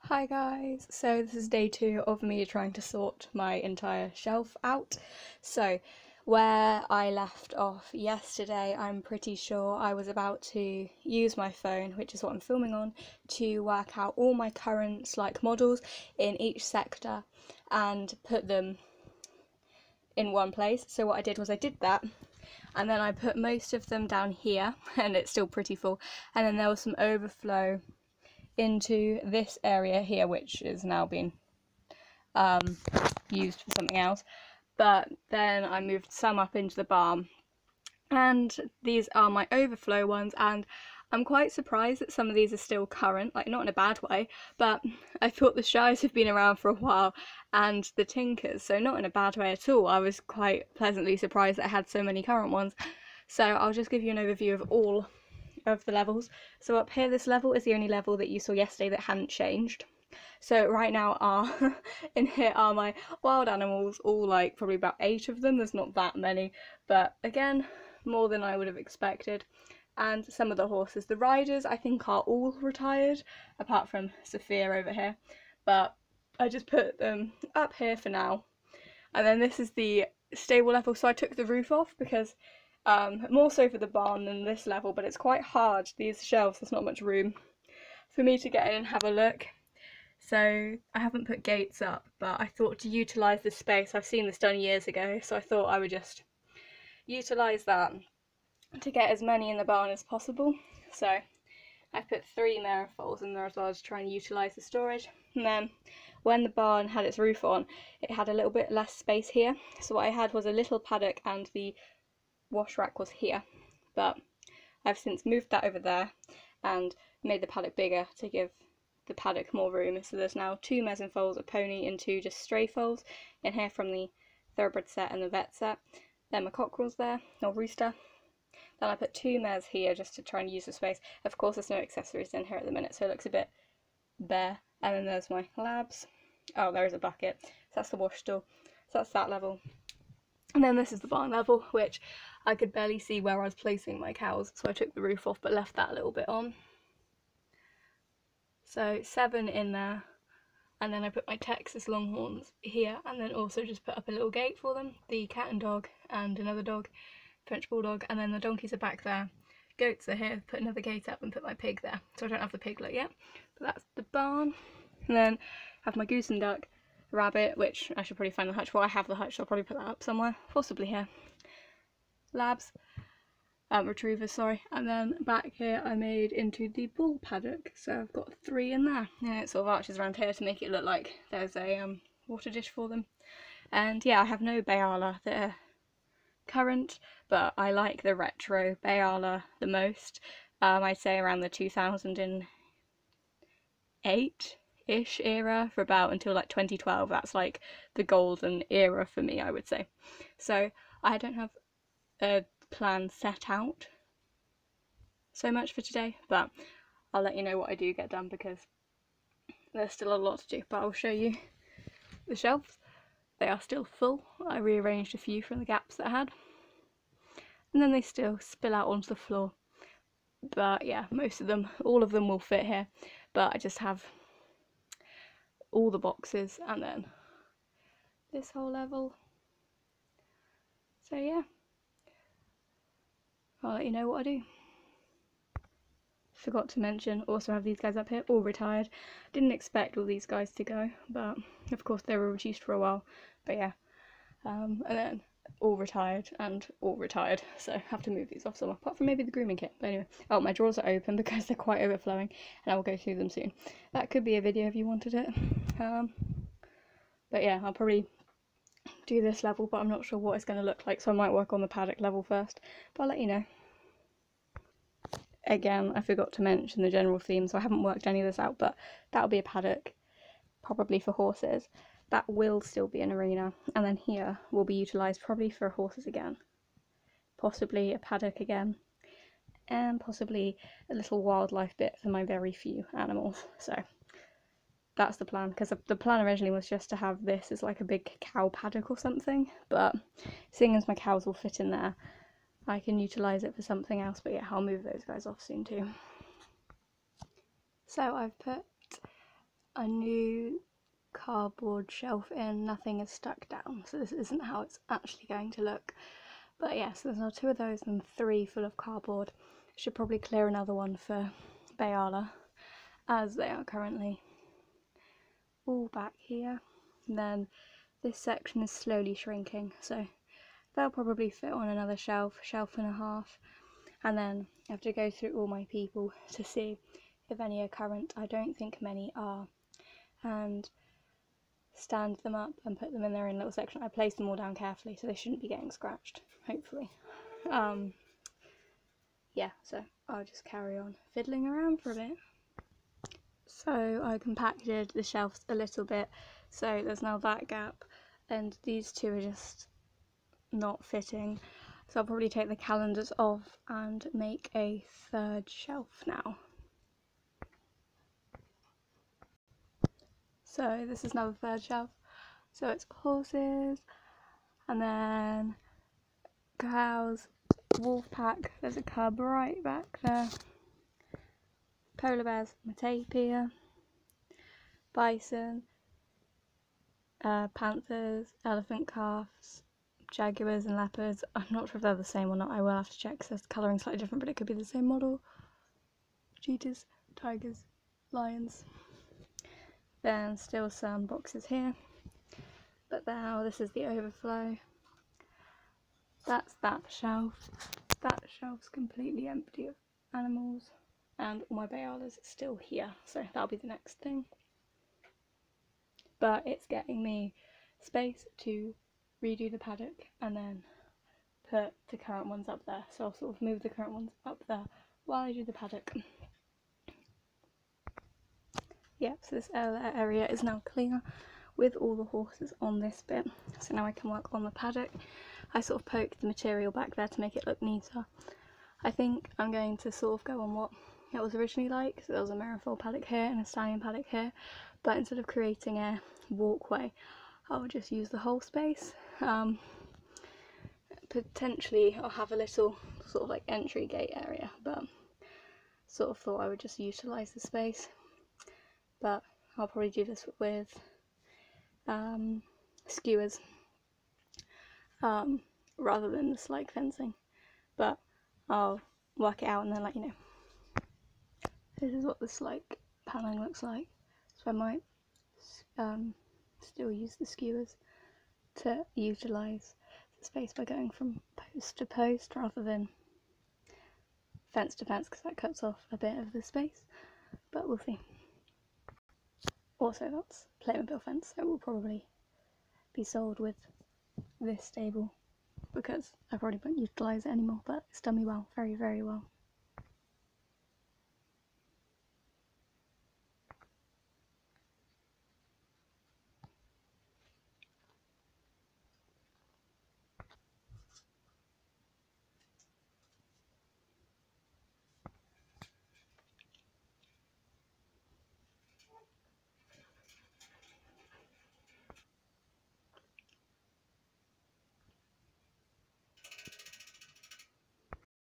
Hi guys, so this is day 2 of me trying to sort my entire shelf out. So where I left off yesterday, I'm pretty sure I was about to use my phone, which is what I'm filming on, to work out all my current models in each sector and put them in one place. So what I did was I did that, and then I put most of them down here and it's still pretty full, and then there was some overflow into this area here, which is now being used for something else. But then I moved some up into the barn, and these are my overflow ones, and I'm quite surprised that some of these are still current, like not in a bad way, but I thought the shies have been around for a while, and the tinkers, so not in a bad way at all. I was quite pleasantly surprised that I had so many current ones. So I'll just give you an overview of all of the levels. So up here, this level is the only level that you saw yesterday that hadn't changed. So right now in here are my wild animals, all probably about 8 of them. There's not that many, but again, more than I would have expected. And some of the horses. The riders I think are all retired, apart from Sophia over here, but I just put them up here for now. And then this is the stable level, so I took the roof off because more so for the barn than this level, but it's quite hard, these shelves, there's not much room for me to get in and have a look. So I haven't put gates up, but I thought to utilise this space, I've seen this done years ago, so I thought I would just utilise that to get as many in the barn as possible. So I put 3 marifols in there as well to try and utilise the storage. And then when the barn had its roof on, it had a little bit less space here, so what I had was a little paddock and the wash rack was here, but I've since moved that over there and made the paddock bigger to give the paddock more room. So there's now 2 mezzanine foals, a pony, and 2 just stray foals in here from the thoroughbred set and the vet set. Then my cockerel's there, or rooster. Then I put 2 mares here just to try and use the space. Of course there's no accessories in here at the minute, so it looks a bit bare. And then there's my labs. Oh, there is a bucket. So that's the wash stall. So that's that level. And then this is the barn level, which I could barely see where I was placing my cows, so I took the roof off but left that a little bit on. So 7 in there, and then I put my Texas Longhorns here, and then also just put up a little gate for them, the cat and dog and another dog, French bulldog, and then the donkeys are back there. Goats are here, put another gate up and put my pig there. So I don't have the piglet yet, but that's the barn. And then I have my goose and duck, rabbit, which I should probably find the hutch for. I have the hutch, so I'll probably put that up somewhere, possibly here. Labs, retrievers, sorry. And then back here I made into the bull paddock, so I've got 3 in there. And it sort of arches around here to make it look like there's a water dish for them. And yeah, I have no Bayala that are current, but I like the retro Bayala the most. I'd say around the 2008-ish era for about until 2012. That's the golden era for me, I would say. So I don't have a plan set out so much for today, but I'll let you know what I do get done because there's still a lot to do. But I'll show you the shelves. They are still full. I rearranged a few from the gaps that I had, and then they still spill out onto the floor. But yeah, most of them, all of them will fit here, but I just have all the boxes and then this whole level. So yeah, I'll let you know what I do. Forgot to mention, also have these guys up here, all retired. Didn't expect all these guys to go, but of course they were reduced for a while. But yeah, and then all retired and all retired, so I have to move these off somewhere, apart from maybe the grooming kit. But anyway, oh, my drawers are open because they're quite overflowing, and I will go through them soon. That could be a video if you wanted it. But yeah, I'll probably do this level, but I'm not sure what it's going to look like, so I might work on the paddock level first, but I'll let you know. Again, I forgot to mention the general theme, so I haven't worked any of this out, but that'll be a paddock, probably for horses. That will still be an arena, and then here will be utilised probably for horses again, possibly a paddock again, and possibly a little wildlife bit for my very few animals. So that's the plan, because the plan originally was just to have this as a big cow paddock or something, but seeing as my cows will fit in there, I can utilise it for something else. But yeah, I'll move those guys off soon too. So I've put a new cardboard shelf in, nothing is stuck down, so this isn't how it's actually going to look. But yes, there's now 2 of those and 3 full of cardboard. Should probably clear another one for Bayala, as they are currently all back here. And then this section is slowly shrinking, so they'll probably fit on another shelf and a half. And then I have to go through all my people to see if any are current. I don't think many are. And stand them up and put them in their own little section. I placed them all down carefully, so they shouldn't be getting scratched, hopefully. Yeah, so I'll just carry on fiddling around for a bit. So I compacted the shelves a little bit, so there's now that gap, and these 2 are just not fitting. So I'll probably take the calendars off and make a 3rd shelf now. So this is now the 3rd shelf. So it's horses, and then cows, wolf pack, there's a cub right back there, polar bears, matapir, bison, panthers, elephant calves, jaguars and leopards. I'm not sure if they're the same or not, I will have to check because the colouring slightly different, but it could be the same model. Cheetahs, tigers, lions. Then still some boxes here, but now this is the overflow. That's that shelf. That shelf's completely empty of animals, and all my Bayalas are still here, so that'll be the next thing. But it's getting me space to redo the paddock and then put the current ones up there, so I'll sort of move the current ones up there while I do the paddock. Yeah, so this area is now clear with all the horses on this bit, so now I can work on the paddock. I sort of poked the material back there to make it look neater. I think I'm going to sort of go on what it was originally like, so there was a Marefoil paddock here and a stallion paddock here, but instead of creating a walkway, I'll just use the whole space. Potentially I'll have a little sort of like entry gate area, but sort of thought I would just utilise the space. But I'll probably do this with skewers rather than the Schleich fencing, but I'll work it out and then let you know. This is what the Schleich paneling looks like, so I might still use the skewers to utilise the space by going from post to post rather than fence to fence, because that cuts off a bit of the space, but we'll see. Also, that's Playmobil fence, so it will probably be sold with this stable because I probably won't utilise it anymore, but it's done me well, very, very well.